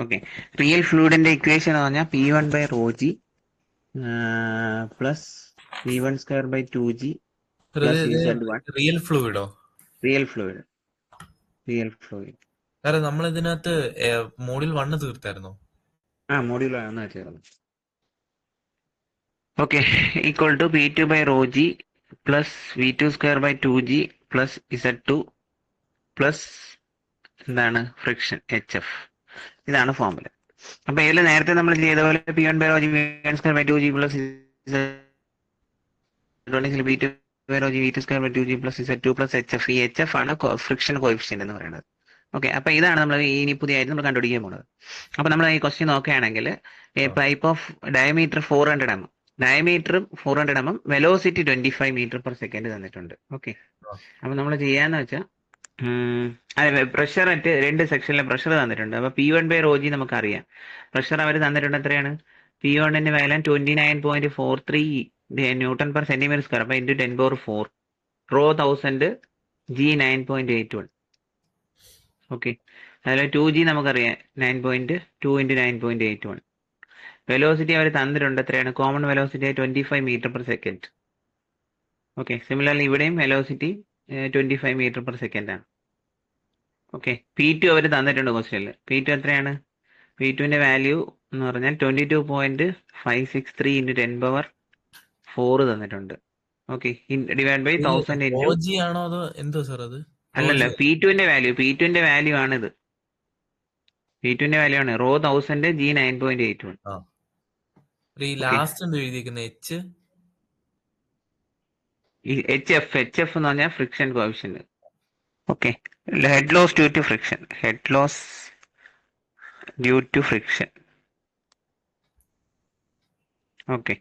Okay, real ഫ്ലൂയിഡിന്റെ equation എന്ന് പറഞ്ഞാൽ P1 by rho g plus V1 square by 2G plus Z1. Real ഫ്ലൂയിഡോ? Real fluid, real fluid. കാരണം നമ്മൾ ഇതിനകത്ത് മോഡിൽ 1 തീർത്തായിരുന്നോ? മോഡ്യൂൾ ആണെന്ന് ചേർന്ന്. Okay, equal to P2 by rho g plus V2 square by 2G plus Z2 plus എന്താണ് friction HF. ഇതാണ് ഫോർമുല. അപ്പൊ ഇതിൽ നേരത്തെ നമ്മൾ ചെയ്ത പോലെ P1 by rho g V1 square by 2G plus V2 by rho g V2 square by 2G plus Z2 plus HF. ഈ HF ആണ് ഫ്രിക്ഷൻ കോഎഫിഷ്യന്റ് എന്ന് പറയുന്നത്. ഓക്കെ, അപ്പൊ ഇതാണ് നമ്മൾ ഇനി പുതിയതായിട്ട് നമ്മൾ കണ്ടുപിടിക്കാൻ പോകുന്നത്. അപ്പൊ നമ്മൾ ഈ ക്വസ്റ്റ്യൻ നോക്കുകയാണെങ്കിൽ pipe of diameter 400 mm, diameter 400 mm, velocity 25 metre per second തന്നിട്ടുണ്ട്. ഓക്കെ, അപ്പൊ നമ്മൾ ചെയ്യാന്ന് വെച്ചാൽ അതെ, പ്രഷർ ആയിട്ട് 2 സെക്ഷനിലെ പ്രഷർ തന്നിട്ടുണ്ട്. അപ്പൊ P1 ബൈ റോ ജി നമുക്കറിയാം. പ്രഷർ അവർ തന്നിട്ടുണ്ട് എത്രയാണ്? P1ന്റെ value 29.43 newton per centimetre square. അപ്പൊ ഇൻറ്റു 10⁴. Rho 1000, G 9.81. ഓക്കെ, അതിൽ 2G നമുക്കറിയാം 9.2 × 9.81. വെലോസിറ്റി അവർ തന്നിട്ടുണ്ട് എത്രയാണ്? Common velocity 25 metre per second. Okay, similarly ഇവിടെയും വെലോസിറ്റി 25 മീറ്റർ പെർ സെക്കൻഡ് ആണ്. ഓക്കെ, P2 അവർ തന്നിട്ടുണ്ട് ക്വസ്റ്റ്യനിൽ. P2 എത്രയാണ്? P2ന്റെ വാല്യൂ എന്ന് പറഞ്ഞാൽ 22.563 × 10⁴ തന്നിട്ടുണ്ട്. Okay, divide by 1000 into. OG ആണോ അതോ എന്തോ സാർ അത്? അല്ലല്ല, P2ന്റെ വാല്യൂ ആണിത്. P2ന്റെ വാല്യൂ ആണ് റോ 1000, G 9.81. ഈ ലാസ്റ്റ് എന്ത് എഴുതിയിരിക്കുന്നത്? HF എന്ന് പറഞ്ഞാൽ friction coefficient. Okay, head loss due to friction, head loss due to friction. Okay,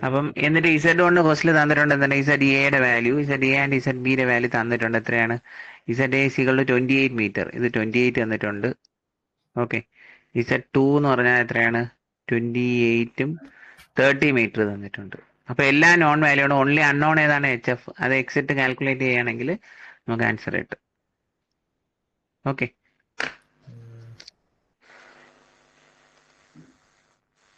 അപ്പം എന്നിട്ട് Z1 ക്വസ്റ്റിൽ തന്നിട്ടുണ്ട് എന്താണ്? ZAയുടെ വാല്യൂ, ZA ആൻഡ് ZBയുടെ വാല്യൂ തന്നിട്ടുണ്ട്. എത്രയാണ്? ZA = 28 മീറ്റർ, ഇത് 28 തന്നിട്ടുണ്ട്. ഓക്കെ, Z2 എന്ന് പറഞ്ഞാൽ എത്രയാണ്? 28ഉം 30 മീറ്റർ തന്നിട്ടുണ്ട്. അപ്പൊ എല്ലാ നോൺ വാല്യൂ ആണ്. ഓൺലി അൺനോൺ ഏതാണ്? HF. അത് എക്സിറ്റ് കാൽക്കുലേറ്റ് ചെയ്യുകയാണെങ്കിൽ നമുക്ക് ആൻസർ കിട്ടും. ഓക്കെ.